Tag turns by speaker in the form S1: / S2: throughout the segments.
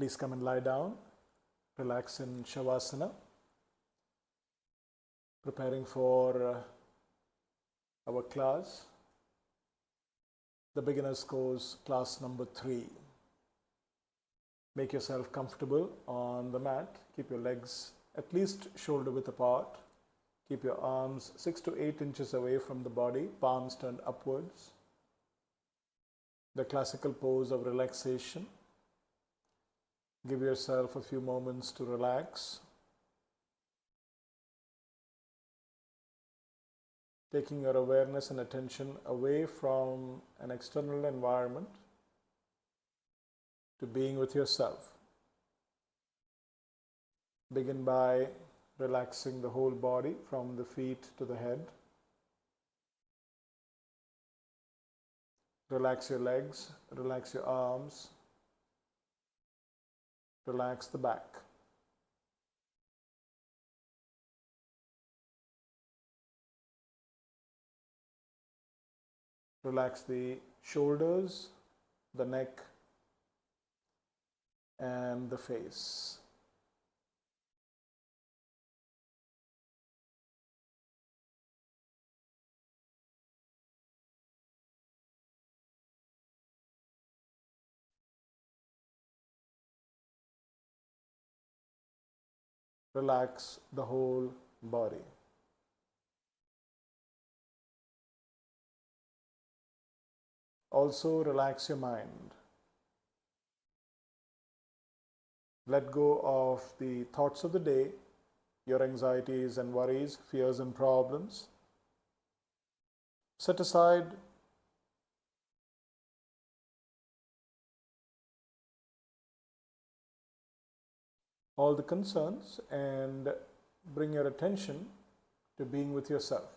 S1: Please come and lie down. Relax in Shavasana. Preparing for our class, the beginners course, class number 3. Make yourself comfortable on the mat. Keep your legs at least shoulder width apart. Keep your arms 6 to 8 inches away from the body, palms turned upwards. The classical pose of relaxation. Give yourself a few moments to relax. Taking your awareness and attention away from an external environment to being with yourself. Begin by relaxing the whole body from the feet to the head. Relax your legs, relax your arms, relax the back. Relax the shoulders, the neck, and the face. Relax the whole body. Also relax your mind. Let go of the thoughts of the day, your anxieties and worries, fears and problems. Set aside all the concerns and bring your attention to being with yourself.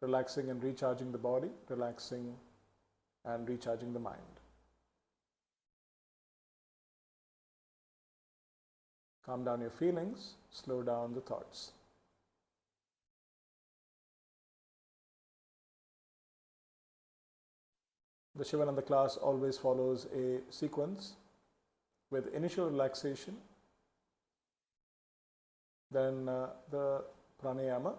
S1: Relaxing and recharging the body, relaxing and recharging the mind. Calm down your feelings, slow down the thoughts. The Sivananda class always follows a sequence with initial relaxation, then the pranayama,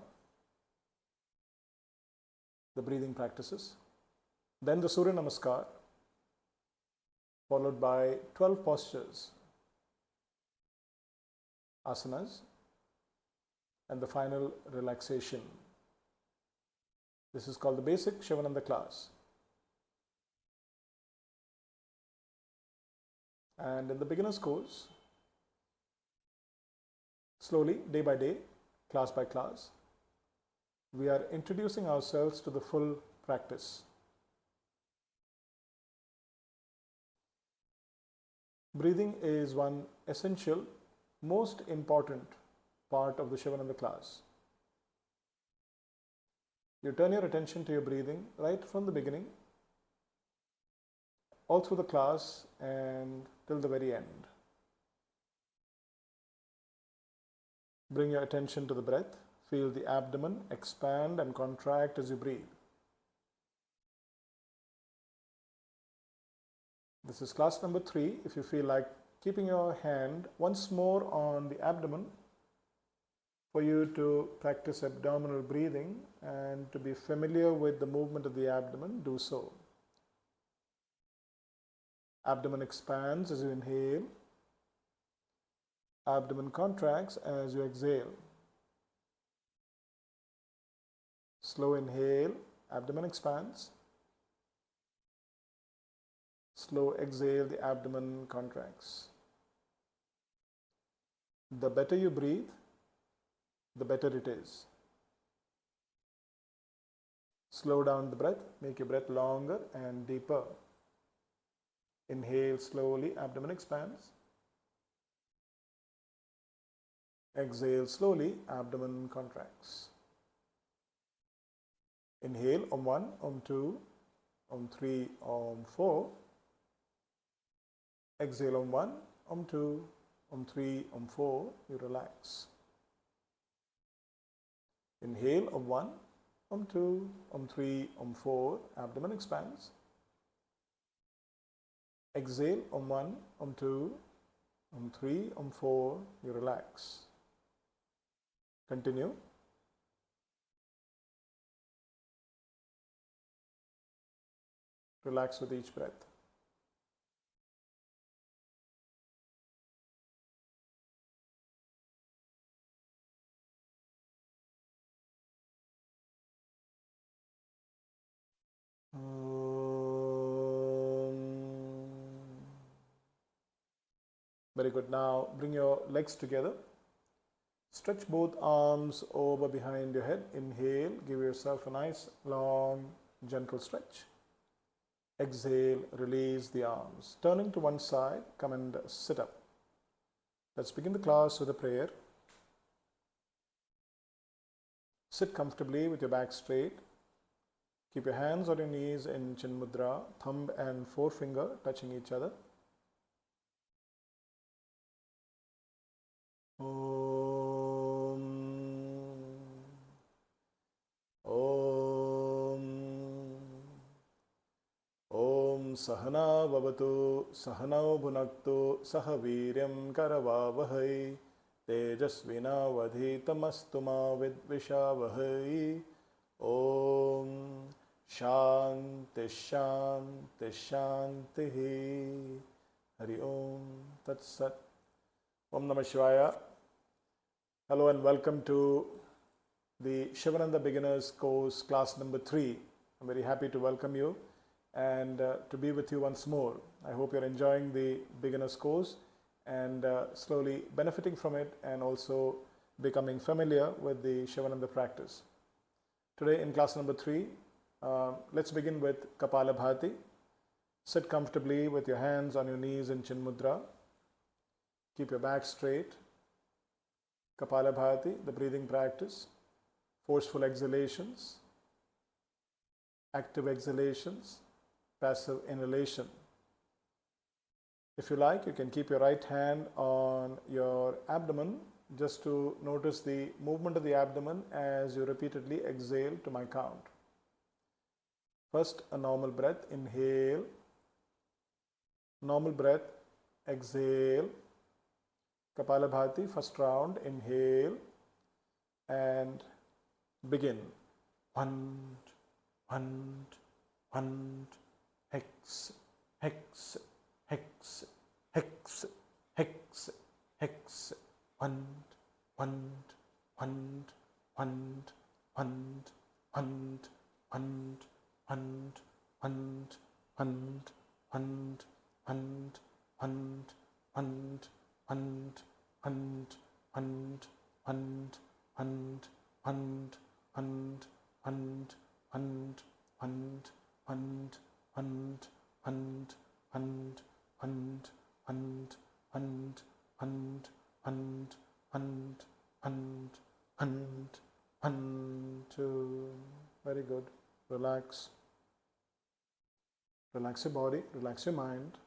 S1: the breathing practices, then the Surya Namaskar, followed by 12 postures, asanas, and the final relaxation. This is called the basic Sivananda class. And in the beginner's course, slowly, day by day, class by class, we are introducing ourselves to the full practice. Breathing is one essential, most important part of the Sivananda class. You turn your attention to your breathing right from the beginning, all through the class and till the very end. Bring your attention to the breath. Feel the abdomen expand and contract as you breathe. This is class number 3. If you feel like keeping your hand once more on the abdomen for you to practice abdominal breathing and to be familiar with the movement of the abdomen, do so. Abdomen expands as you inhale. Abdomen contracts as you exhale. Slow inhale, abdomen expands. Slow exhale, the abdomen contracts. The better you breathe, the better it is. Slow down the breath, make your breath longer and deeper. Inhale slowly, abdomen expands. Exhale slowly, abdomen contracts. Inhale, Om 1, Om 2, Om 3, Om 4. Exhale, Om 1, Om 2, Om 3, Om 4. You relax. Inhale, Om 1, Om 2, Om 3, Om 4. Abdomen expands. Exhale, Om 1, Om 2, On 3, on 4, you relax. Continue. Relax with each breath. Very good. Now bring your legs together. Stretch both arms over behind your head. Inhale, give yourself a nice long gentle stretch. Exhale, release the arms. Turning to one side, come and sit up. Let's begin the class with a prayer. Sit comfortably with your back straight. Keep your hands on your knees in Chin Mudra, thumb and forefinger touching each other. Om. Om. Om Sahana Vavatu Sahanau Bhunaktu Sahaviryam Karavavahai Tejasvina Vadhitamastuma Vidvishavahai. Om Shanti Shanti Shanti. Hari Om Tat Sat. Om Namah Shivaya. Hello and welcome to the Sivananda Beginners course, class number 3. I'm very happy to welcome you and to be with you once more. I hope you're enjoying the Beginners course and slowly benefiting from it and also becoming familiar with the Sivananda practice. Today in class number 3, let's begin with Kapalabhati. Sit comfortably with your hands on your knees in Chin Mudra. Keep your back straight. Kapalabhati, the breathing practice. Forceful exhalations, active exhalations, passive inhalation. If you like, you can keep your right hand on your abdomen just to notice the movement of the abdomen as you repeatedly exhale to my count. First, a normal breath. Inhale. Normal breath. Exhale. Kapalabhati, first round. Inhale and begin. One, hex, hex, hex, hex, hex, hex. One, two. Very good. Relax. Relax your body, relax your mind.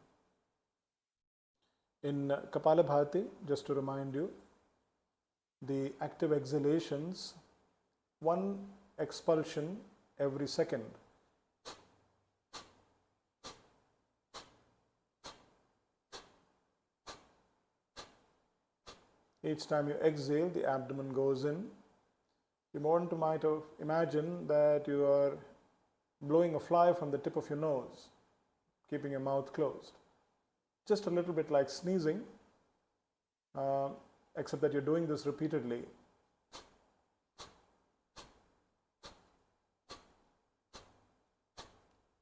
S1: In Kapalabhati, just to remind you, the active exhalations, one expulsion every second. Each time you exhale, the abdomen goes in. You might have imagined that you are blowing a fly from the tip of your nose, keeping your mouth closed. Just a little bit like sneezing, except that you're doing this repeatedly.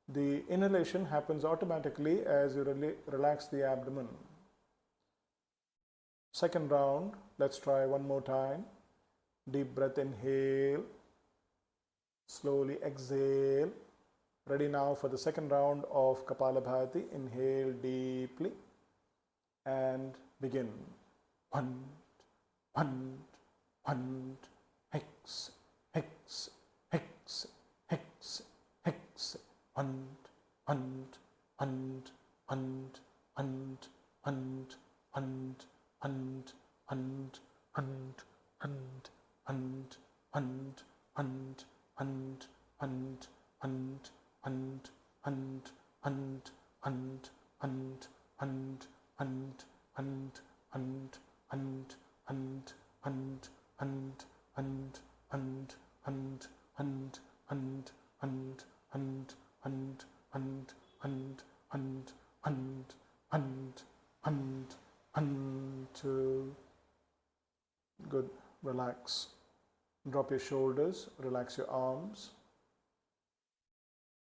S1: The inhalation happens automatically as you relax the abdomen. Second round, let's try one more time. Deep breath, inhale. Slowly exhale. Ready now for the second round of Kapalabhati. Inhale deeply and begin. One, hex, hex, hex, hex, hex. One, and, and, and, and, and, and, and, and, and, and, and, and, and, and, and, and, and, two. Good. Relax. Drop your shoulders, relax your arms.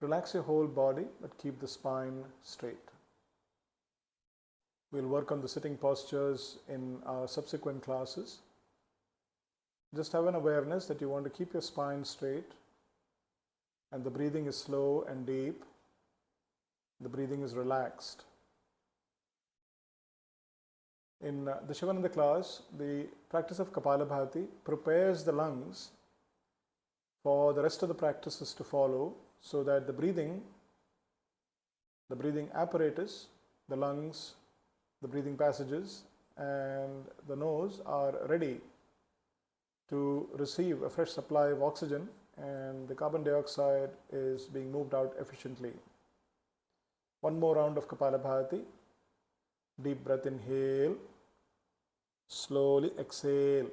S1: Relax your whole body, but keep the spine straight. We'll work on the sitting postures in our subsequent classes. Just have an awareness that you want to keep your spine straight, and the breathing is slow and deep. The breathing is relaxed. In the Sivananda class, the practice of Kapalabhati prepares the lungs for the rest of the practices to follow, so that the breathing apparatus, the lungs, the breathing passages, and the nose are ready to receive a fresh supply of oxygen, and the carbon dioxide is being moved out efficiently. One more round of Kapalabhati. Deep breath, inhale. Slowly exhale.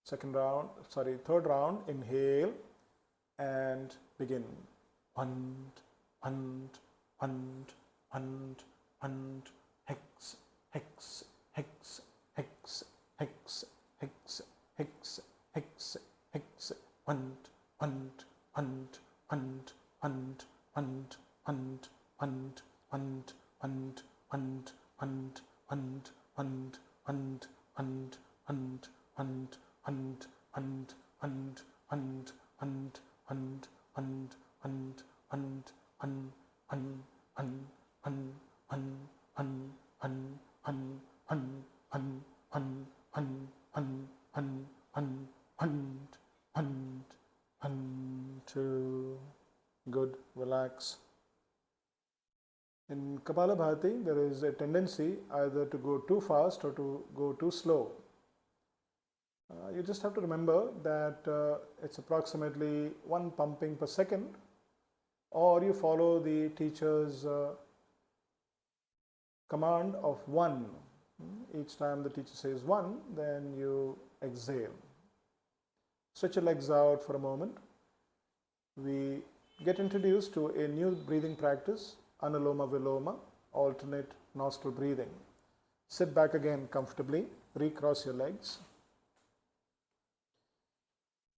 S1: Third round, inhale and begin. Hex, hex, hex, hex, hex, hex, hex, hex, hex, Good. Relax. In Kapalabhati, there is a tendency either to go too fast or to go too slow. You just have to remember that it's approximately 1 pumping per second, or you follow the teacher's command of 1. Each time the teacher says 1, then you exhale. Stretch your legs out for a moment. We get introduced to a new breathing practice, Anuloma Viloma, alternate nostril breathing. Sit back again comfortably, recross your legs.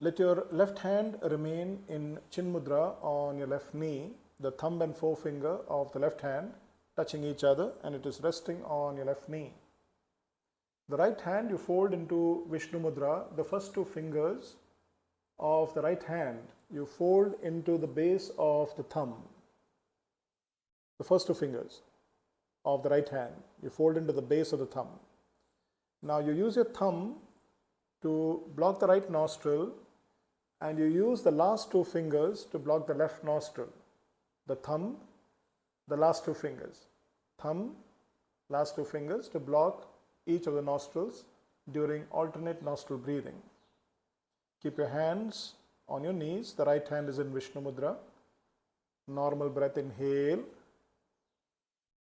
S1: Let your left hand remain in Chin Mudra on your left knee, the thumb and forefinger of the left hand touching each other, and it is resting on your left knee. The right hand you fold into Vishnu Mudra, the first 2 fingers of the right hand you fold into the base of the thumb. The first 2 fingers of the right hand you fold into the base of the thumb. Now you use your thumb to block the right nostril, and you use the last 2 fingers to block the left nostril. The thumb, the last 2 fingers. Thumb, last 2 fingers to block each of the nostrils during alternate nostril breathing. Keep your hands on your knees. The right hand is in Vishnu Mudra. Normal breath, inhale.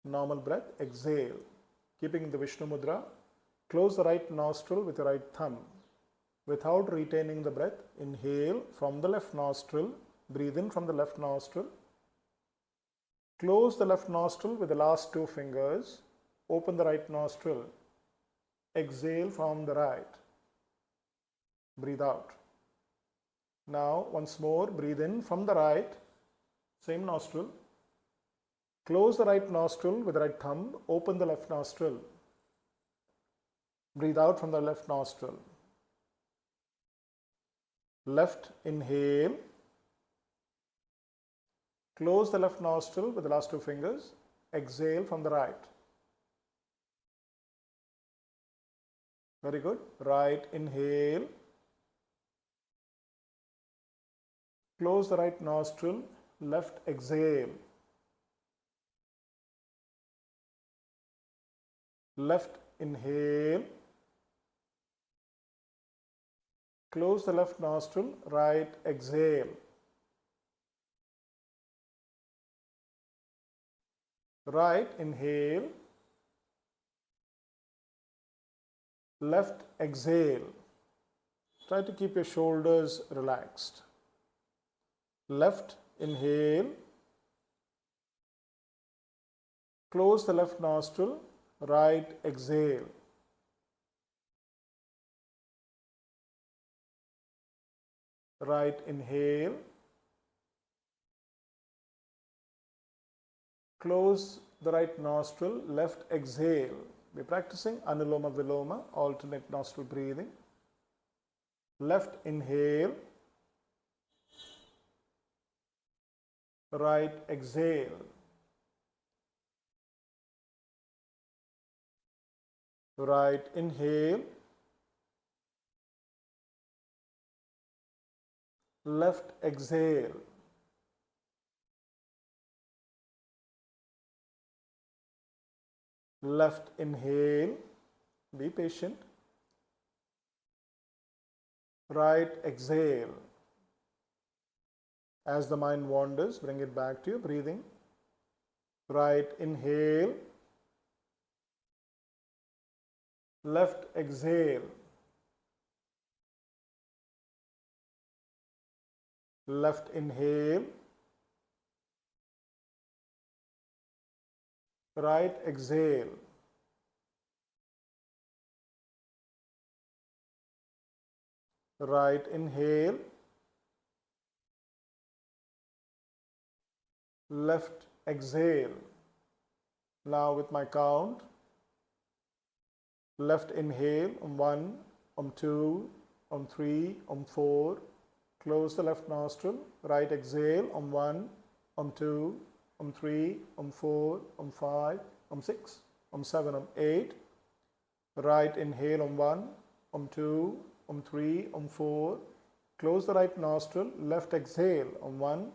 S1: Normal breath, exhale. Keeping the Vishnu Mudra, close the right nostril with your right thumb. Without retaining the breath, inhale from the left nostril. Breathe in from the left nostril. Close the left nostril with the last 2 fingers. Open the right nostril. Exhale from the right. Breathe out. Now, once more, breathe in from the right, same nostril. Close the right nostril with the right thumb. Open the left nostril. Breathe out from the left nostril. Left, inhale. Close the left nostril with the last 2 fingers. Exhale from the right. Very good. Right, inhale. Close the right nostril. Left, exhale. Left, inhale. Close the left nostril. Right, exhale. Right, inhale. Left exhale. Try to keep your shoulders relaxed. Left inhale. Close the left nostril. Right exhale. Right inhale. Close the right nostril. Left exhale. We're practicing Anuloma Viloma, alternate nostril breathing. Left inhale. Right exhale. Right inhale. Left exhale. Left inhale. Be patient. Right exhale. As the mind wanders, bring it back to your breathing. Right inhale. Left exhale. Left inhale. Right exhale. Right inhale. Left exhale. Now with my count. Left inhale on 1, on 2, on 3, on 4. Close the left nostril. Right exhale on 1, on 2, on 3, on 4, on 5, on 6, on 7, on 8. Right inhale on 1, on 2, on 3, on 4. Close the right nostril. Left exhale on 1,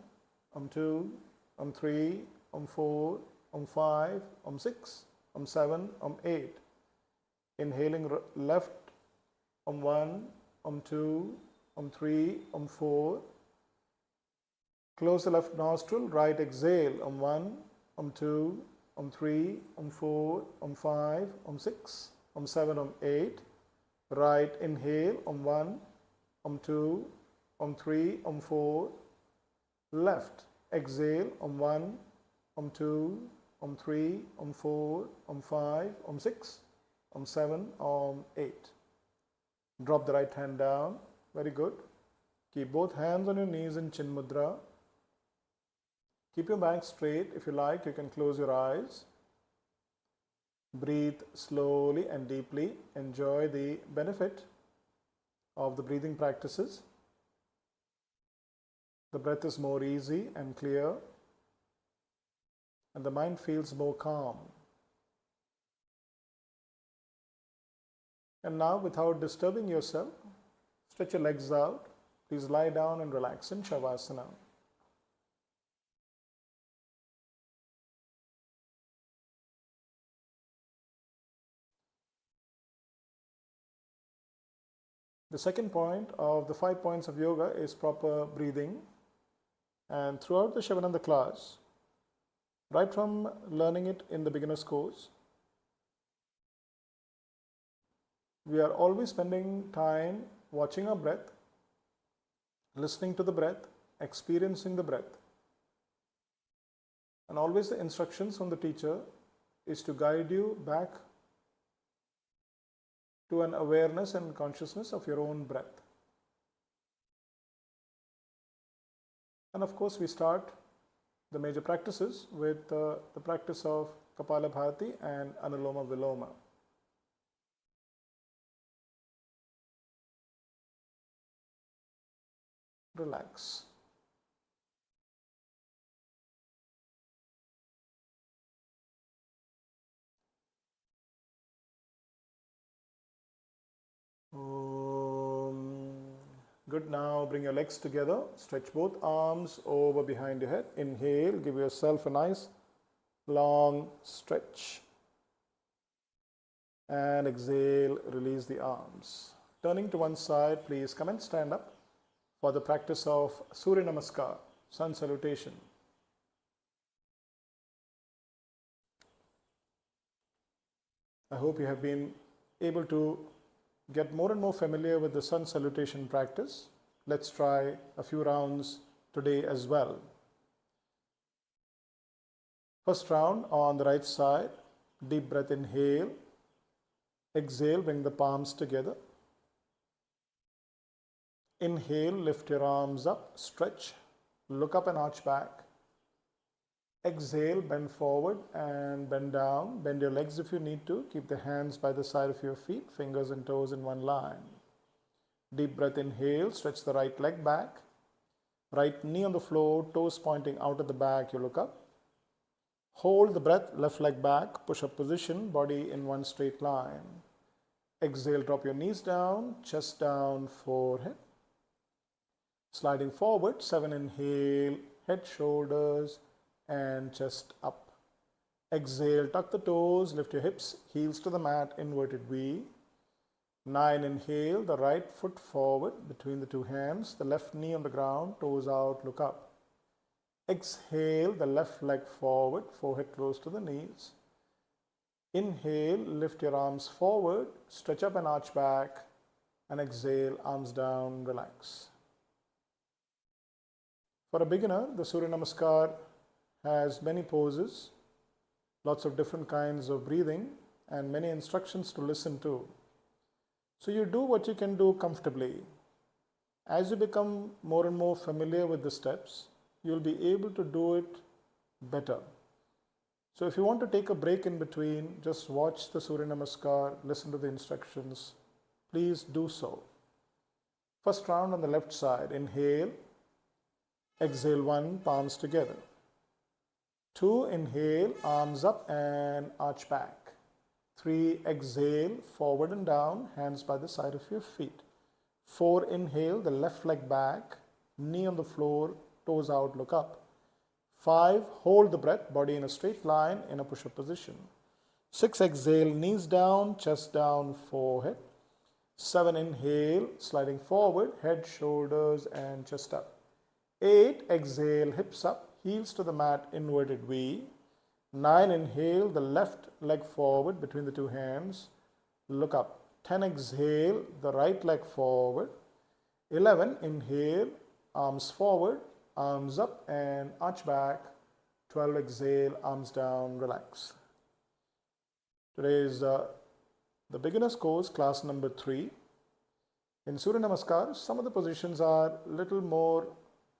S1: on 2, on 3, on 4, on 5, on 6, on 7, on 8. Inhaling left on 1, on 2, on 3, on 4. Close the left nostril. Right exhale on 1, on 2, on 3, on 4, on 5, on 6, on 7, on 8. Right inhale on 1, on 2, on 3, on 4. Left exhale on 1, on 2, on 3, on 4, on 5, on 6, on 7, on 8. Drop the right hand down. Very good. Keep both hands on your knees in Chin Mudra. Keep your back straight. If you like, you can close your eyes. Breathe slowly and deeply. Enjoy the benefit of the breathing practices. The breath is more easy and clear, and the mind feels more calm. And now, without disturbing yourself, stretch your legs out. Please lie down and relax in Shavasana. The second point of the 5 points of yoga is proper breathing. And throughout the Sivananda class, right from learning it in the beginner's course, we are always spending time watching our breath, listening to the breath, experiencing the breath. And always the instructions from the teacher is to guide you back to an awareness and consciousness of your own breath. And of course, we start the major practices with the practice of Kapalabhati and Anuloma Viloma. Relax. Good. Now bring your legs together. Stretch both arms over behind your head. Inhale. Give yourself a nice long stretch. And exhale. Release the arms. Turning to one side, please come and stand up for the practice of Surya Namaskar, sun salutation. I hope you have been able to get more and more familiar with the sun salutation practice. Let's try a few rounds today as well. First round on the right side, deep breath, inhale, exhale, bring the palms together. Inhale, lift your arms up, stretch, look up and arch back. Exhale, bend forward and bend down. Bend your legs if you need to. Keep the hands by the side of your feet, fingers and toes in one line. Deep breath, inhale, stretch the right leg back. Right knee on the floor, toes pointing out at the back, you look up. Hold the breath, left leg back, push-up position, body in one straight line. Exhale, drop your knees down, chest down, forehead. Sliding forward, 7 inhale, head, shoulders and chest up. Exhale, tuck the toes, lift your hips, heels to the mat, inverted V. 9 inhale, the right foot forward between the two hands, the left knee on the ground, toes out, look up. Exhale, the left leg forward, forehead close to the knees. Inhale, lift your arms forward, stretch up and arch back, and exhale, arms down, relax. For a beginner, the Surya Namaskar has many poses, lots of different kinds of breathing, and many instructions to listen to. So you do what you can do comfortably. As you become more and more familiar with the steps, you'll be able to do it better. So if you want to take a break in between, just watch the Surya Namaskar, listen to the instructions, please do so. First round on the left side, inhale, exhale 1, palms together. 2, inhale, arms up and arch back. 3, exhale, forward and down, hands by the side of your feet. 4, inhale, the left leg back, knee on the floor, toes out, look up. 5, hold the breath, body in a straight line in a push-up position. 6, exhale, knees down, chest down, forehead. 7, inhale, sliding forward, head, shoulders and chest up. 8, exhale, hips up, heels to the mat, inverted V. 9, inhale, the left leg forward between the two hands, look up. 10, exhale, the right leg forward. 11, inhale, arms forward, arms up and arch back. 12, exhale, arms down, relax. Today is the beginner's course, class number 3. In Surya Namaskar, some of the positions are a little more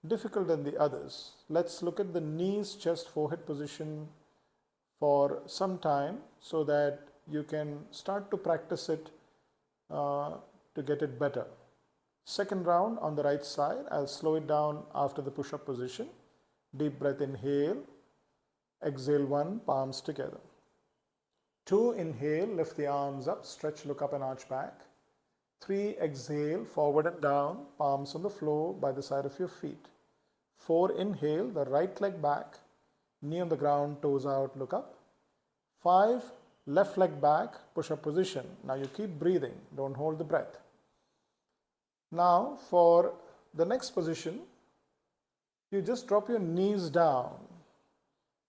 S1: difficult than the others. Let's look at the knees, chest, forehead position for some time so that you can start to practice it to get it better. Second round on the right side, I'll slow it down after the push-up position. Deep breath, inhale, exhale 1, palms together. 2, inhale, lift the arms up, stretch, look up and arch back. 3, exhale, forward and down, palms on the floor by the side of your feet. 4, inhale, the right leg back, knee on the ground, toes out, look up. 5, left leg back, push-up position. Now you keep breathing, don't hold the breath. Now for the next position, you just drop your knees down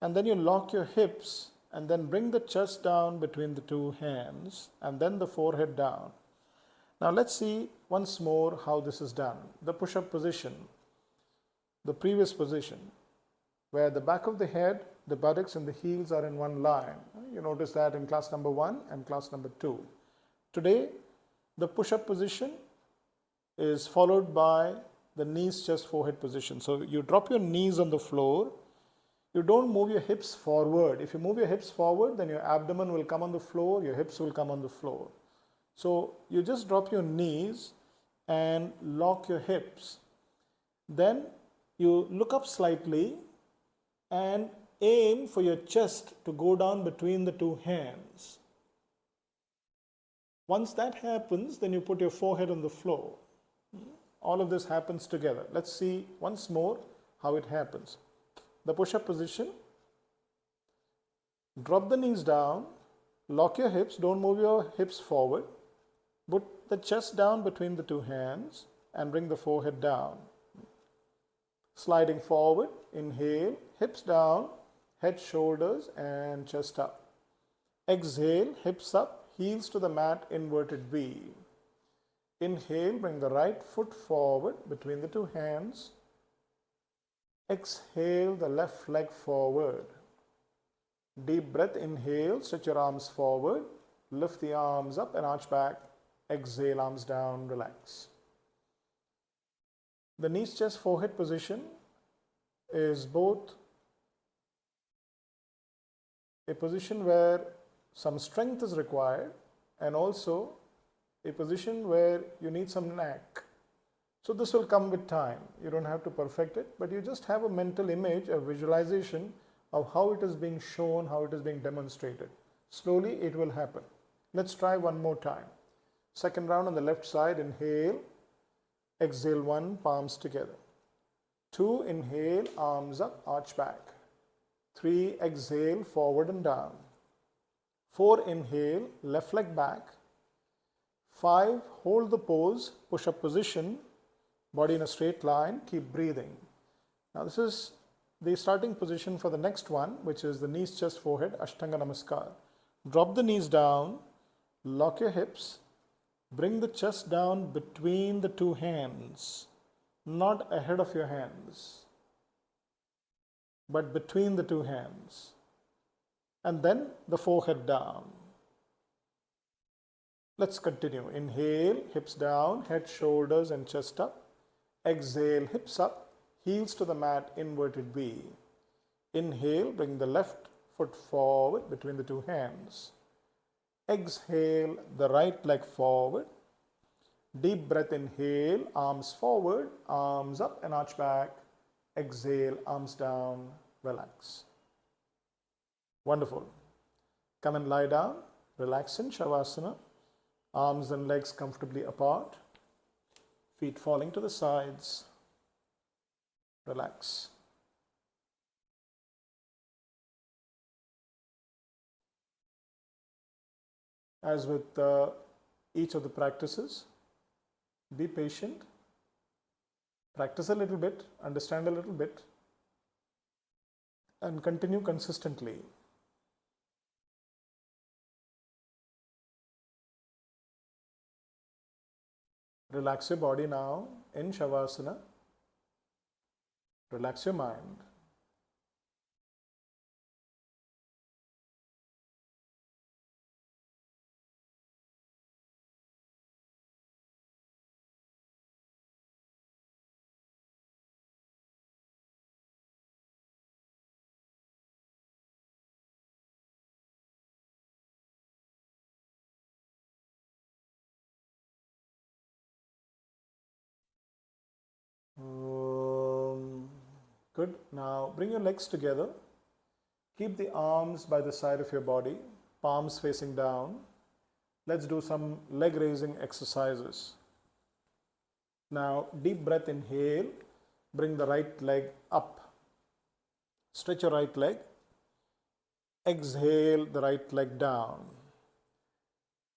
S1: and then you lock your hips and then bring the chest down between the two hands and then the forehead down. Now let's see once more how this is done. The push-up position, the previous position, where the back of the head, the buttocks and the heels are in one line. You notice that in class number 1 and class number 2. Today, the push-up position is followed by the knees, chest, forehead position. So you drop your knees on the floor. You don't move your hips forward. If you move your hips forward, then your abdomen will come on the floor, your hips will come on the floor. So you just drop your knees and lock your hips. Then you look up slightly and aim for your chest to go down between the two hands. Once that happens, then you put your forehead on the floor. All of this happens together. Let's see once more how it happens. The push-up position, drop the knees down, lock your hips, don't move your hips forward, put the chest down between the two hands and bring the forehead down. Sliding forward, inhale, hips down, head, shoulders and chest up. Exhale, hips up, heels to the mat, inverted V. Inhale, bring the right foot forward between the two hands. Exhale, the left leg forward. Deep breath, inhale, stretch your arms forward. Lift the arms up and arch back. Exhale, arms down, relax. The knees, chest, forehead position is both a position where some strength is required and also a position where you need some knack. So this will come with time. You don't have to perfect it, but you just have a mental image, a visualization of how it is being shown, how it is being demonstrated. Slowly it will happen. Let's try one more time. Second round on the left side, inhale, exhale 1, palms together. 2, inhale, arms up, arch back. 3, exhale, forward and down. 4, inhale, left leg back. 5, hold the pose, push up position, body in a straight line, keep breathing. Now this is the starting position for the next one, which is the knees, chest, forehead, Ashtanga Namaskar. Drop the knees down, lock your hips, bring the chest down between the two hands, not ahead of your hands, but between the two hands. And then the forehead down. Let's continue. Inhale, hips down, head, shoulders and chest up. Exhale, hips up, heels to the mat, inverted V. Inhale, bring the left foot forward between the two hands. Exhale, the right leg forward. Deep breath, inhale, arms forward, arms up and arch back. Exhale, arms down, relax. Wonderful. Come and lie down, relax in Shavasana. Arms and legs comfortably apart. Feet falling to the sides. Relax. As with each of the practices, be patient. Practice a little bit, understand a little bit, and continue consistently. Relax your body now in Shavasana. Relax your mind. Good. Now bring your legs together. Keep the arms by the side of your body, palms facing down. Let's do some leg raising exercises. Now deep breath, inhale, bring the right leg up. Stretch your right leg. Exhale, the right leg down.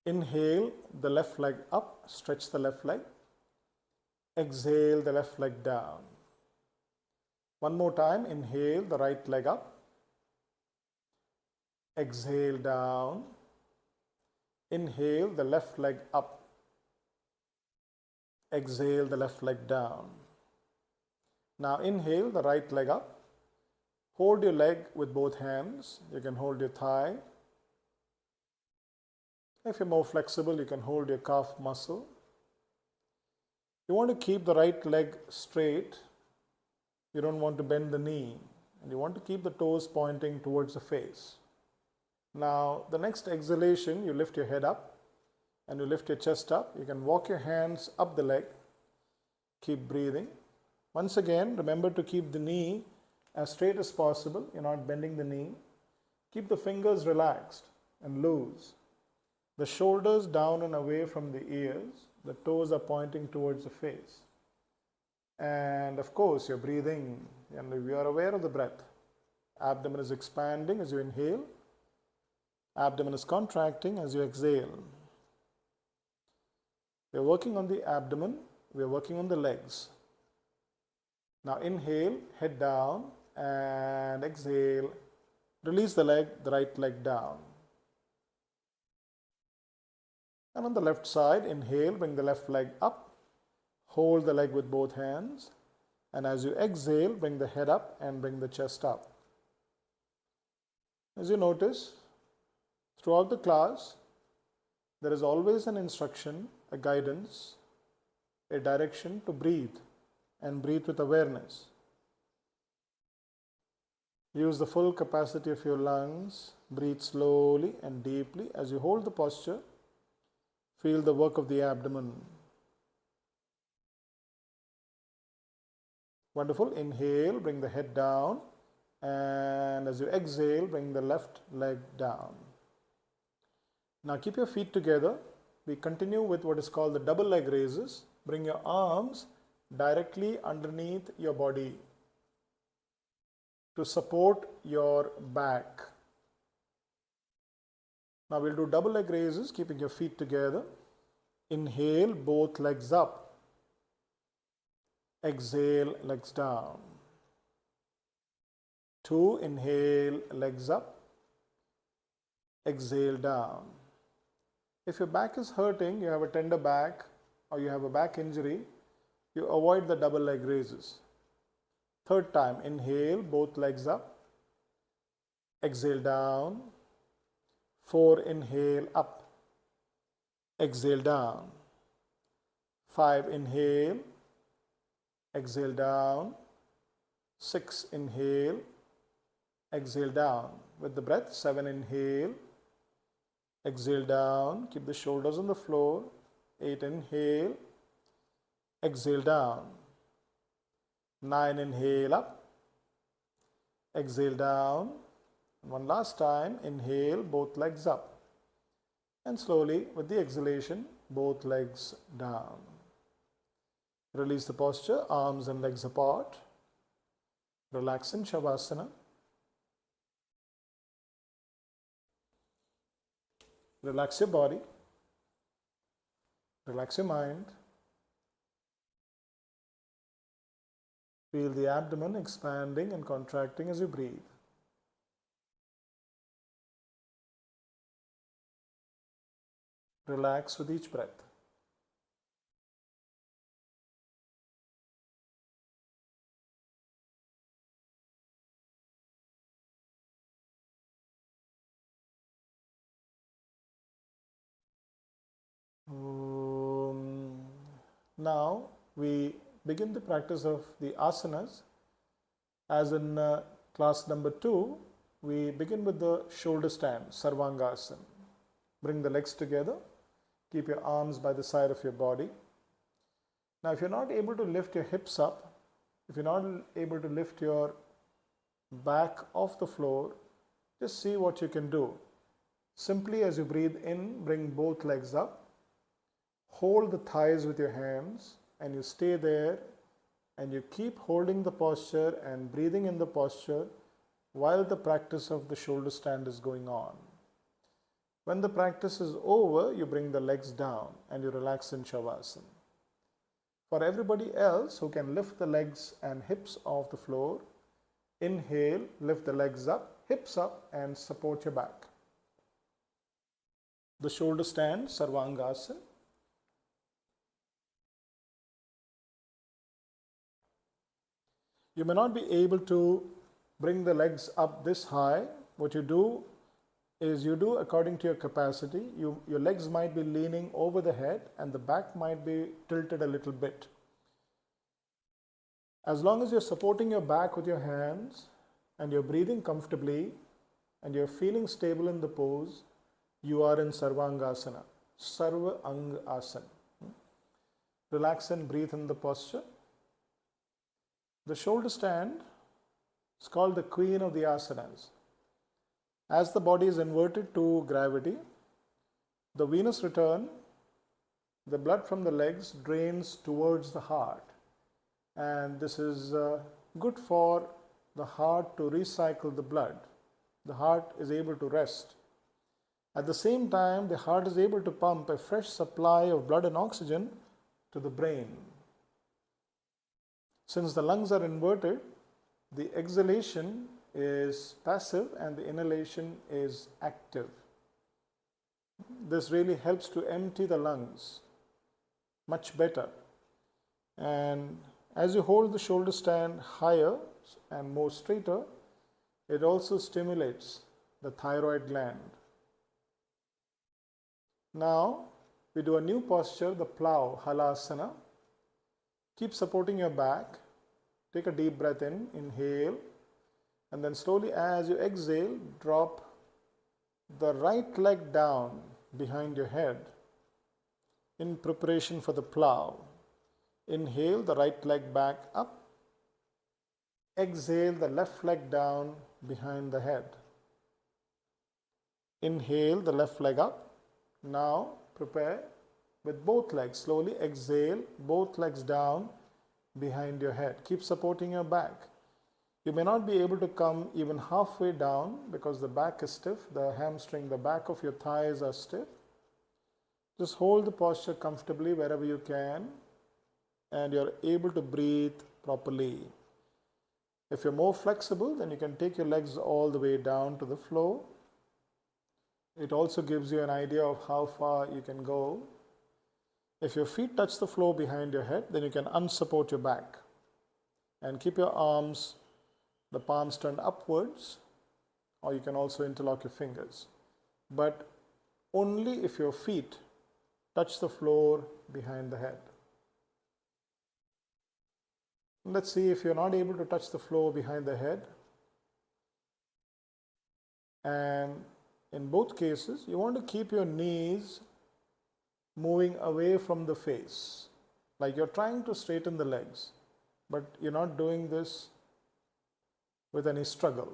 S1: Inhale, the left leg up, stretch the left leg. Exhale, the left leg down. One more time, inhale, the right leg up. Exhale, down. Inhale, the left leg up. Exhale, the left leg down. Now inhale, the right leg up. Hold your leg with both hands. You can hold your thigh. If you're more flexible, you can hold your calf muscle. You want to keep the right leg straight. You don't want to bend the knee. And you want to keep the toes pointing towards the face. Now, the next exhalation, you lift your head up and you lift your chest up. You can walk your hands up the leg. Keep breathing. Once again, remember to keep the knee as straight as possible. You're not bending the knee. Keep the fingers relaxed and loose. The shoulders down and away from the ears. The toes are pointing towards the face. And of course, you're breathing and you are aware of the breath. Abdomen is expanding as you inhale. Abdomen is contracting as you exhale. We're working on the abdomen. We're working on the legs. Now inhale, head down, and exhale. Release the leg, the right leg down. And on the left side, inhale, bring the left leg up, hold the leg with both hands, and as you exhale, bring the head up and bring the chest up. As you notice, throughout the class, there is always an instruction, a guidance, a direction to breathe and breathe with awareness. Use the full capacity of your lungs. Breathe slowly and deeply. As you hold the posture, feel the work of the abdomen. Wonderful. Inhale, bring the head down, and as you exhale, bring the left leg down. Now keep your feet together. We continue with what is called the double leg raises. Bring your arms directly underneath your body to support your back. Now we'll do double leg raises, keeping your feet together. Inhale, both legs up. Exhale, legs down. 2, inhale, legs up. Exhale, down. If your back is hurting, you have a tender back, or you have a back injury, you avoid the double leg raises. Third time, inhale, both legs up. Exhale, down. 4, inhale, up. Exhale, down. 5, inhale. Exhale, down. 6, inhale. Exhale, down. With the breath, 7, inhale. Exhale, down. Keep the shoulders on the floor. 8, inhale. Exhale, down. 9, inhale, up. Exhale, down. One last time, inhale, both legs up. And slowly, with the exhalation, both legs down. Release the posture, arms and legs apart. Relax in Shavasana. Relax your body. Relax your mind. Feel the abdomen expanding and contracting as you breathe. Relax with each breath. Now we begin the practice of the asanas. As in class number 2, we begin with the shoulder stand, Sarvangasana. Bring the legs together. Keep your arms by the side of your body. Now if you're not able to lift your hips up, if you're not able to lift your back off the floor, just see what you can do. Simply as you breathe in, bring both legs up. Hold the thighs with your hands and you stay there and you keep holding the posture and breathing in the posture while the practice of the shoulder stand is going on. When the practice is over, you bring the legs down and you relax in Shavasana. For everybody else who can lift the legs and hips off the floor, inhale, lift the legs up, hips up and support your back. The shoulder stand, Sarvangasana. You may not be able to bring the legs up this high. What you do is you do according to your capacity. Your legs might be leaning over the head and the back might be tilted a little bit. As long as you're supporting your back with your hands and you're breathing comfortably and you're feeling stable in the pose, you are in Sarvangasana, Sarva Ang Asana. Relax and breathe in the posture. The shoulder stand is called the queen of the asanas. As the body is inverted to gravity, the venous return, the blood from the legs drains towards the heart. And this is good for the heart to recycle the blood. The heart is able to rest. At the same time, the heart is able to pump a fresh supply of blood and oxygen to the brain. Since the lungs are inverted, the exhalation is passive and the inhalation is active. This really helps to empty the lungs much better. And as you hold the shoulder stand higher and more straighter, it also stimulates the thyroid gland. Now we do a new posture, the plow, halasana. Keep supporting your back. Take a deep breath in, inhale, and then slowly as you exhale, drop the right leg down behind your head in preparation for the plow. Inhale the right leg back up. Exhale the left leg down behind the head. Inhale the left leg up. Now prepare with both legs. Slowly exhale, both legs down behind your head. Keep supporting your back. You may not be able to come even halfway down because the back is stiff, the hamstring, the back of your thighs are stiff. Just hold the posture comfortably wherever you can and you're able to breathe properly. If you're more flexible, then you can take your legs all the way down to the floor. It also gives you an idea of how far you can go. If your feet touch the floor behind your head, then you can unsupport your back and keep your arms, the palms turned upwards, or you can also interlock your fingers. But only if your feet touch the floor behind the head. Let's see if you're not able to touch the floor behind the head. And in both cases, you want to keep your knees moving away from the face, like you're trying to straighten the legs, but you're not doing this with any struggle.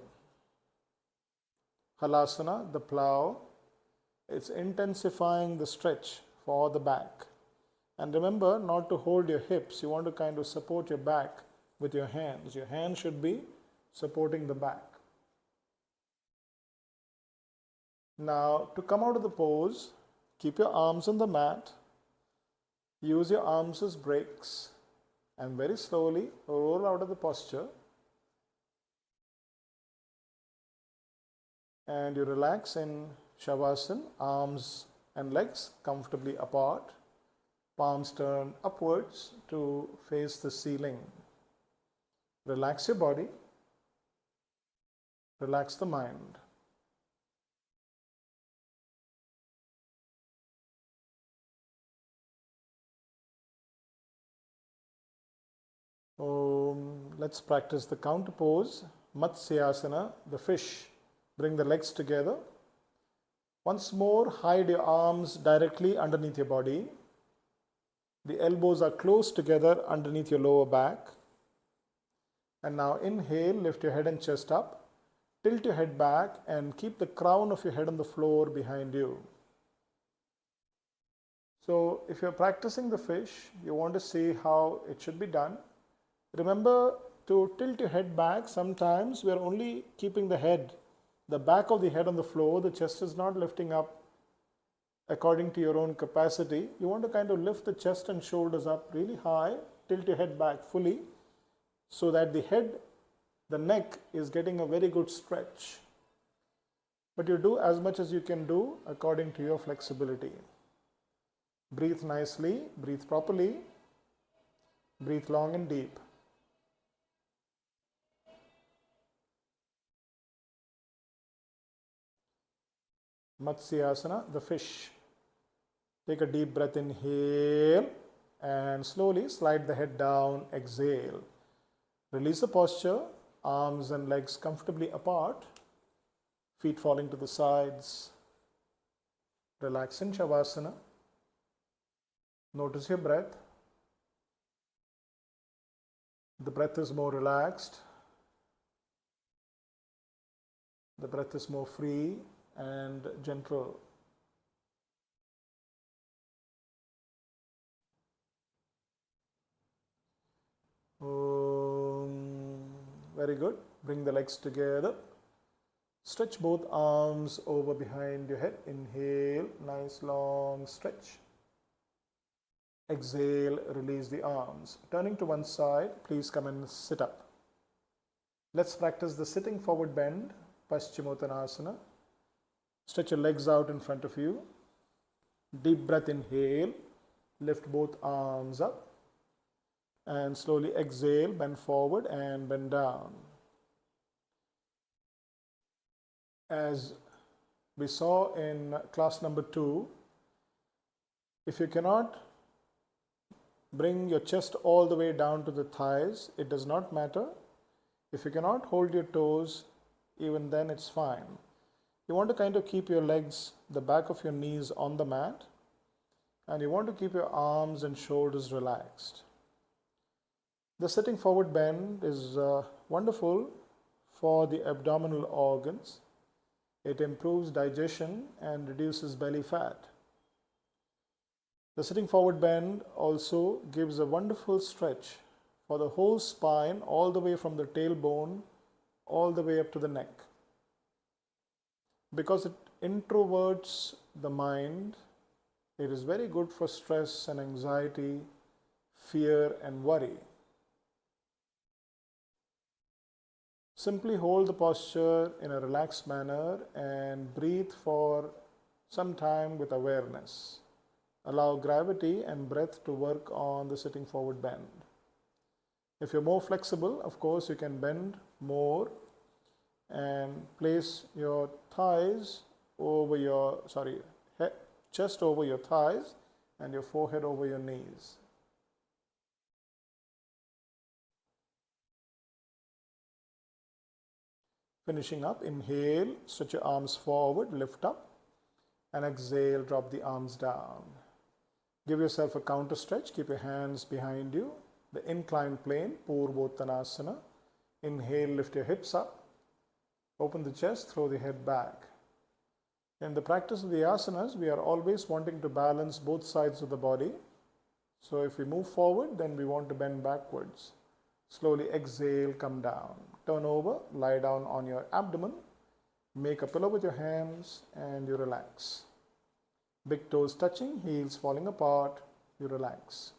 S1: Halasana, the plow, it's intensifying the stretch for the back. And remember not to hold your hips. You want to kind of support your back with your hands. Your hands should be supporting the back. Now to come out of the pose, keep your arms on the mat. Use your arms as brakes and very slowly roll out of the posture. And you relax in Shavasana, arms and legs comfortably apart, palms turned upwards to face the ceiling. Relax your body, relax the mind. Let's practice the counter pose, Matsyasana, the fish. Bring the legs together. Once more, hide your arms directly underneath your body. The elbows are close together underneath your lower back. And now inhale, lift your head and chest up. Tilt your head back and keep the crown of your head on the floor behind you. So if you're practicing the fish, you want to see how it should be done. Remember to tilt your head back. Sometimes we are only keeping the head, the back of the head on the floor. The chest is not lifting up according to your own capacity. You want to kind of lift the chest and shoulders up really high. Tilt your head back fully so that the head, the neck is getting a very good stretch. But you do as much as you can do according to your flexibility. Breathe nicely, breathe properly, breathe long and deep. Matsyasana, the fish. Take a deep breath, inhale, and slowly slide the head down, exhale. Release the posture, arms and legs comfortably apart, feet falling to the sides. Relax in Shavasana. Notice your breath. The breath is more relaxed. The breath is more free and gentle. Very good. Bring the legs together. Stretch both arms over behind your head. Inhale, nice long stretch. Exhale, release the arms. Turning to one side, please come and sit up. Let's practice the sitting forward bend, Paschimottanasana. Stretch your legs out in front of you. Deep breath, inhale, lift both arms up, and slowly exhale, bend forward and bend down. As we saw in class number 2, if you cannot bring your chest all the way down to the thighs, it does not matter. If you cannot hold your toes, even then it's fine. You want to kind of keep your legs, the back of your knees on the mat, and you want to keep your arms and shoulders relaxed. The sitting forward bend is wonderful for the abdominal organs. It improves digestion and reduces belly fat. The sitting forward bend also gives a wonderful stretch for the whole spine, all the way from the tailbone all the way up to the neck. Because it introverts the mind, it is very good for stress and anxiety, fear and worry. Simply hold the posture in a relaxed manner and breathe for some time with awareness. Allow gravity and breath to work on the sitting forward bend. If you're more flexible, of course, you can bend more and place your thighs over your, chest over your thighs and your forehead over your knees. Finishing up, inhale, stretch your arms forward, lift up, and exhale, drop the arms down. Give yourself a counter stretch, keep your hands behind you, the inclined plane, Purvottanasana. Inhale, lift your hips up, open the chest, throw the head back. In the practice of the asanas, we are always wanting to balance both sides of the body. So if we move forward, then we want to bend backwards. Slowly exhale, come down. Turn over, lie down on your abdomen. Make a pillow with your hands and you relax. Big toes touching, heels falling apart, you relax.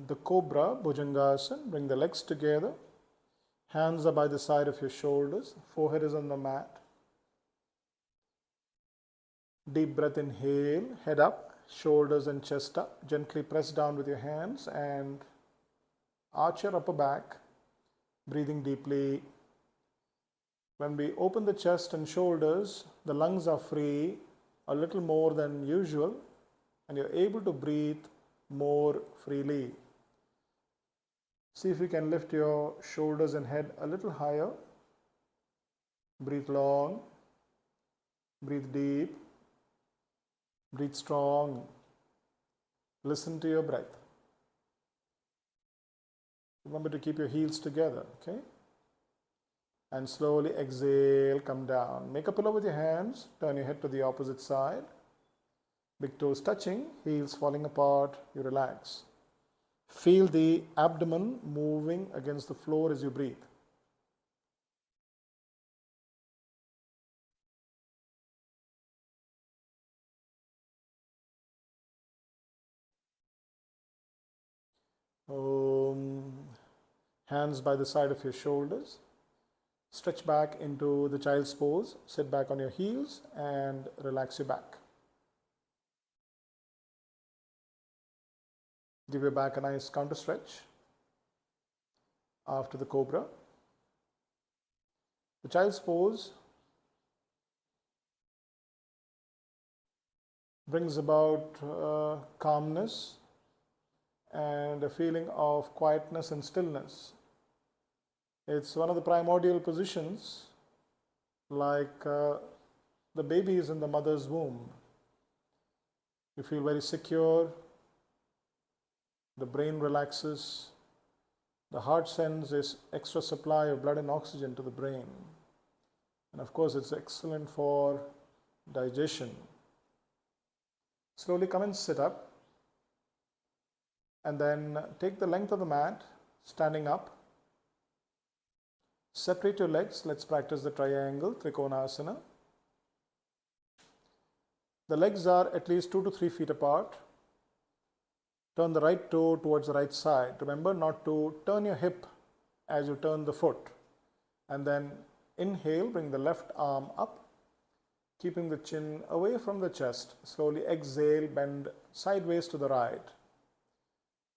S1: The Cobra, Bhujangasana, bring the legs together. Hands are by the side of your shoulders, forehead is on the mat. Deep breath, inhale, head up, shoulders and chest up. Gently press down with your hands and arch your upper back, breathing deeply. When we open the chest and shoulders, the lungs are free a little more than usual and you're able to breathe more freely. See if you can lift your shoulders and head a little higher. Breathe long, breathe deep, breathe strong. Listen to your breath. Remember to keep your heels together, okay? And slowly exhale, come down. Make a pillow with your hands, turn your head to the opposite side. Big toes touching, heels falling apart, you relax. Feel the abdomen moving against the floor as you breathe. Hands by the side of your shoulders. Stretch back into the child's pose. Sit back on your heels and relax your back. Give your back a nice counter stretch after the Cobra. The child's pose brings about calmness and a feeling of quietness and stillness. It's one of the primordial positions, like the baby is in the mother's womb. You feel very secure, the brain relaxes, the heart sends this extra supply of blood and oxygen to the brain. And of course, it's excellent for digestion. Slowly come and sit up. And then take the length of the mat, standing up. Separate your legs. Let's practice the triangle, Trikonasana. The legs are at least 2 to 3 feet apart. Turn the right toe towards the right side. Remember not to turn your hip as you turn the foot. And then inhale, bring the left arm up, keeping the chin away from the chest. Slowly exhale, bend sideways to the right.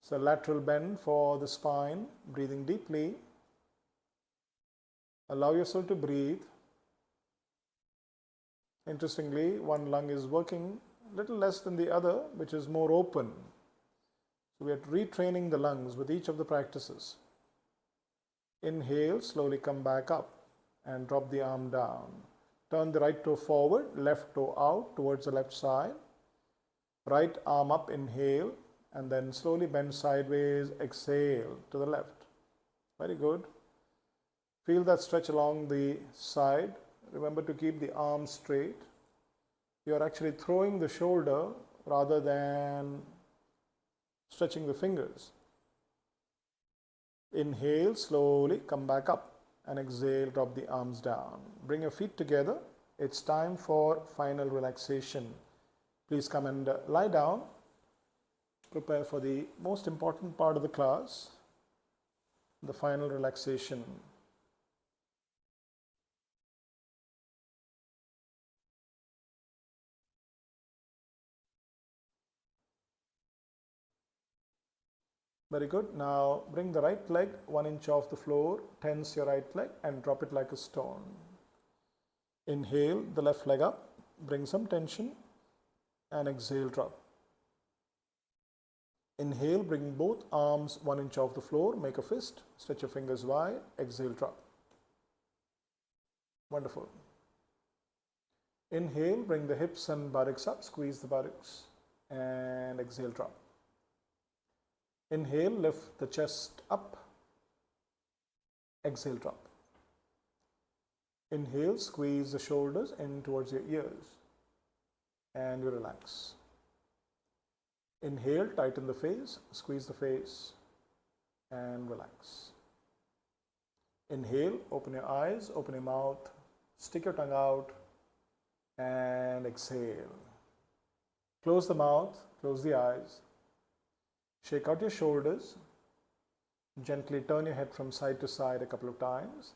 S1: So lateral bend for the spine, breathing deeply. Allow yourself to breathe. Interestingly, one lung is working a little less than the other, which is more open. So we are retraining the lungs with each of the practices. Inhale, slowly come back up and drop the arm down. Turn the right toe forward, left toe out towards the left side. Right arm up, inhale, and then slowly bend sideways, exhale to the left. Very good. Feel that stretch along the side. Remember to keep the arm straight. You are actually throwing the shoulder rather than stretching the fingers. Inhale, slowly come back up and exhale, drop the arms down. Bring your feet together. It's time for final relaxation. Please come and lie down. Prepare for the most important part of the class, the final relaxation. Very good. Now bring the right leg 1 inch off the floor, tense your right leg and drop it like a stone. Inhale the left leg up, bring some tension and exhale, drop. Inhale, bring both arms 1 inch off the floor, make a fist, stretch your fingers wide, exhale, drop. Wonderful. Inhale, bring the hips and buttocks up, squeeze the buttocks and exhale, drop. Inhale, lift the chest up, exhale, drop. Inhale, squeeze the shoulders in towards your ears and you relax. Inhale, tighten the face, squeeze the face and relax. Inhale, open your eyes, open your mouth, stick your tongue out and exhale. Close the mouth, close the eyes. Shake out your shoulders. Gently turn your head from side to side a couple of times.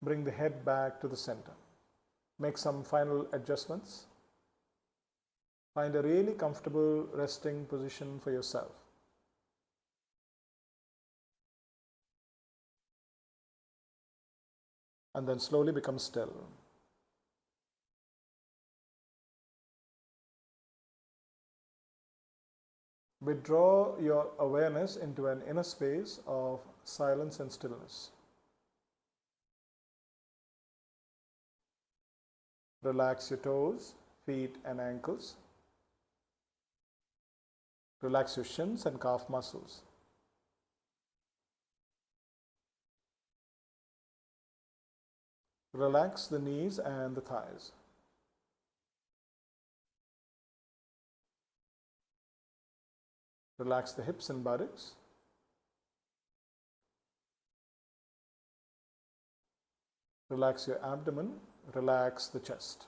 S1: Bring the head back to the center. Make some final adjustments. Find a really comfortable resting position for yourself. And then slowly become still. Withdraw your awareness into an inner space of silence and stillness. Relax your toes, feet and ankles. Relax your shins and calf muscles. Relax the knees and the thighs. Relax the hips and buttocks. Relax your abdomen. Relax the chest.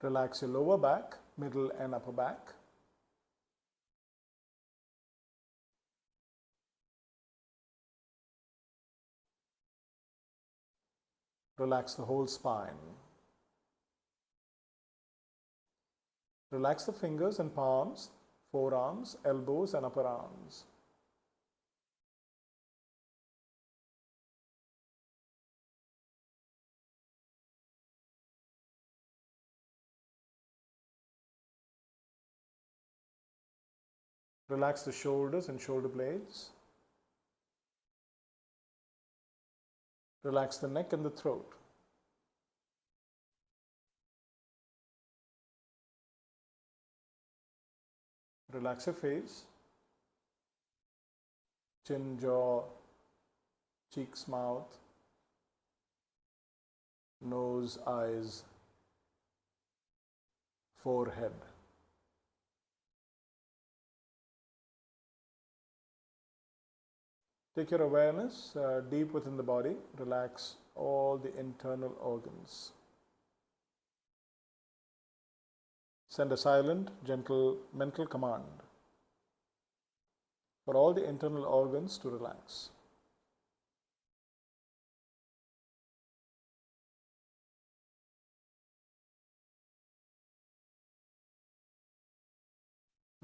S1: Relax your lower back, middle and upper back. Relax the whole spine. Relax the fingers and palms, forearms, elbows and upper arms. Relax the shoulders and shoulder blades. Relax the neck and the throat. Relax your face, chin, jaw, cheeks, mouth, nose, eyes, forehead. Take your awareness deep within the body. Relax all the internal organs. Send a silent, gentle mental command for all the internal organs to relax.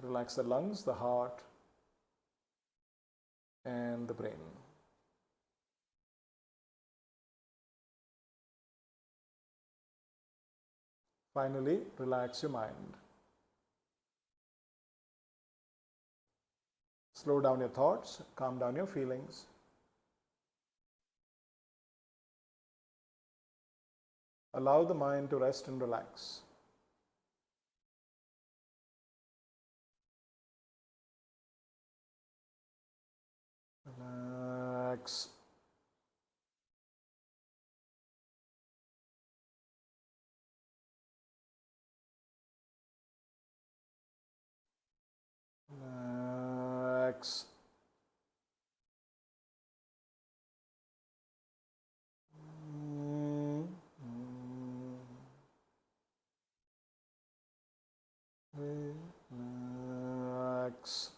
S1: Relax the lungs, the heart, and the brain. Finally, relax your mind. Slow down your thoughts, calm down your feelings. Allow the mind to rest and relax. Relax. Relax. Relax.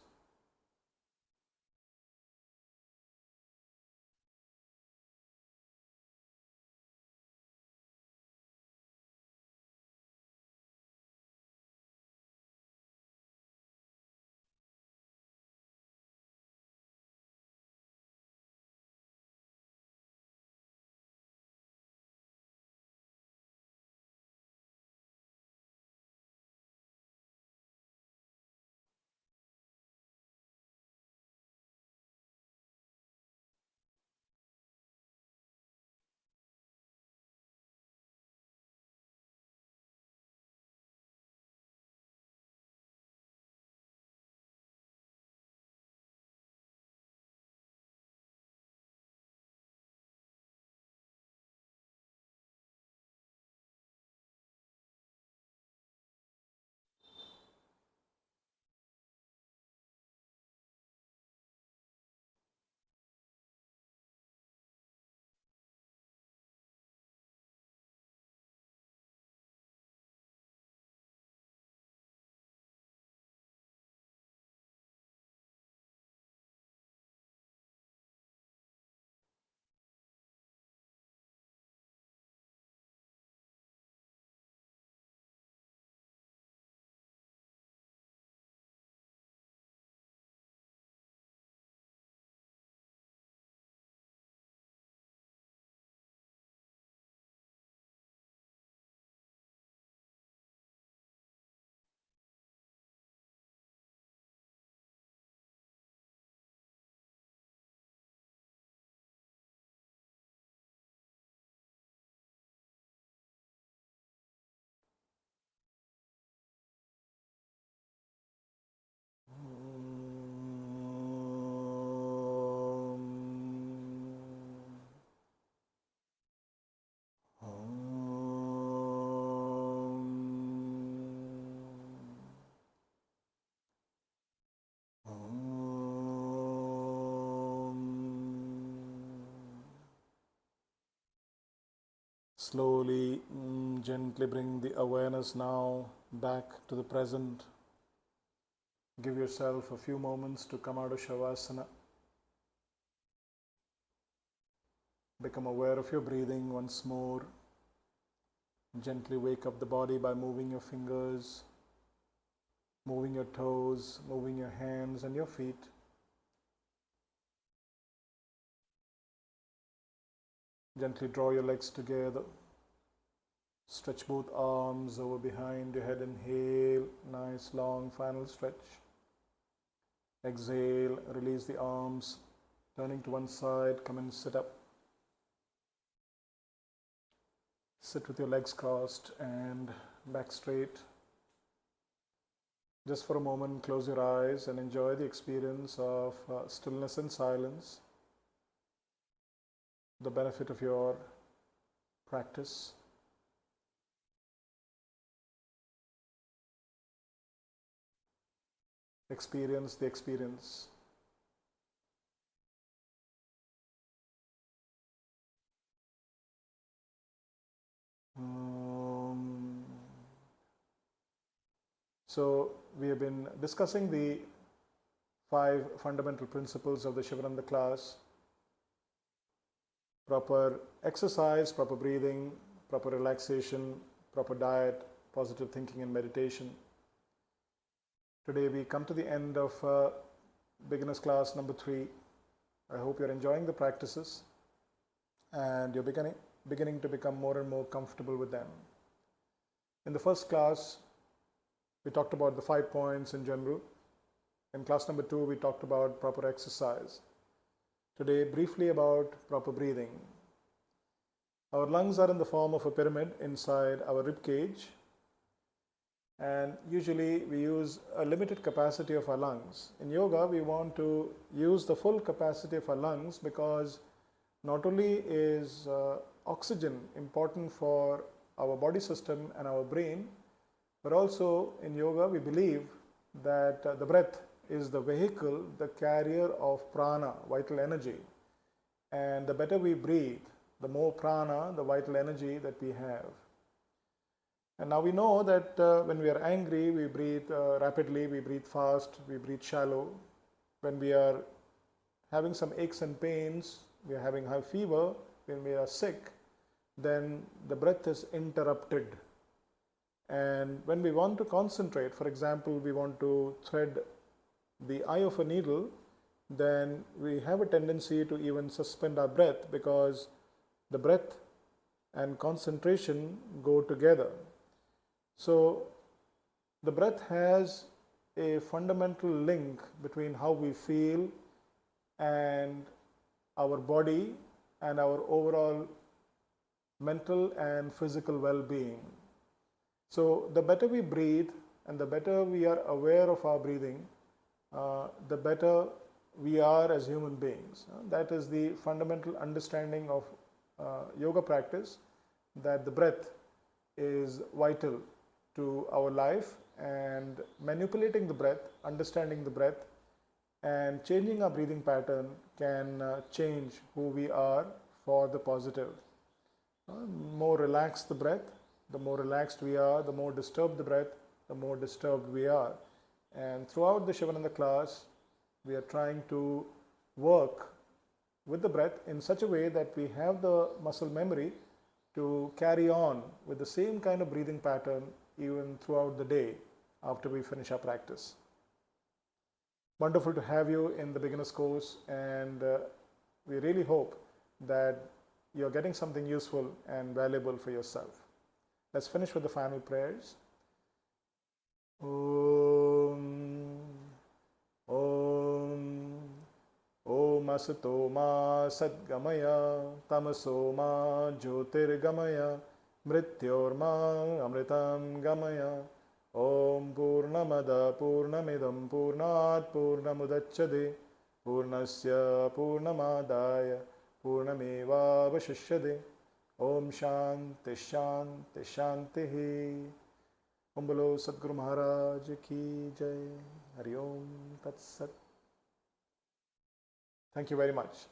S1: Slowly, gently bring the awareness now back to the present. Give yourself a few moments to come out of Shavasana. Become aware of your breathing once more. Gently wake up the body by moving your fingers, moving your toes, moving your hands and your feet. Gently draw your legs together. Stretch both arms over behind your head. Inhale, nice long final stretch. Exhale, release the arms, turning to one side, come and sit up. Sit with your legs crossed and back straight. Just for a moment, close your eyes and enjoy the experience of stillness and silence, the benefit of your practice. Experience the experience. So we have been discussing the 5 fundamental principles of the Sivananda class: proper exercise, proper breathing, proper relaxation, proper diet, positive thinking and meditation. Today we come to the end of beginners class number 3. I hope you're enjoying the practices and you're beginning to become more and more comfortable with them. In the first class, we talked about the 5 points in general. In class number 2, we talked about proper exercise. Today, briefly about proper breathing. Our lungs are in the form of a pyramid inside our rib cage, and usually we use a limited capacity of our lungs. In yoga, we want to use the full capacity of our lungs, because not only is oxygen important for our body system and our brain, but also in yoga we believe that the breath is the vehicle, the carrier of prana, vital energy. And the better we breathe, the more prana, the vital energy that we have. And now we know that when we are angry, we breathe rapidly, we breathe fast, we breathe shallow. When we are having some aches and pains, we are having high fever, when we are sick, then the breath is interrupted. And when we want to concentrate, for example, we want to thread the eye of a needle, then we have a tendency to even suspend our breath, because the breath and concentration go together. So the breath has a fundamental link between how we feel and our body and our overall mental and physical well-being. So the better we breathe and the better we are aware of our breathing, the better we are as human beings. That is the fundamental understanding of yoga practice, that the breath is vital to our life, and manipulating the breath, understanding the breath, and changing our breathing pattern can change who we are for the positive. More relaxed the breath, the more relaxed we are, the more disturbed the breath, the more disturbed we are. And throughout the Sivananda class, we are trying to work with the breath in such a way that we have the muscle memory to carry on with the same kind of breathing pattern even throughout the day after we finish our practice. Wonderful to have you in the beginners course, and we really hope that you're getting something useful and valuable for yourself. Let's finish with the final prayers. Om Asato Ma Sadgamaya Tamaso Ma Jyotirgamaya Mrityorma Amritam Gamaya. Om Purnamada Purnamidam Purnat Purnamudachyate Purnasya Purnamadaya Purnameva Vashishyate. Om Shanti Shanti Shanti. Om Bolo Sadguru Maharaj Ki Jai. Hari Om Tat Sat. Thank you very much.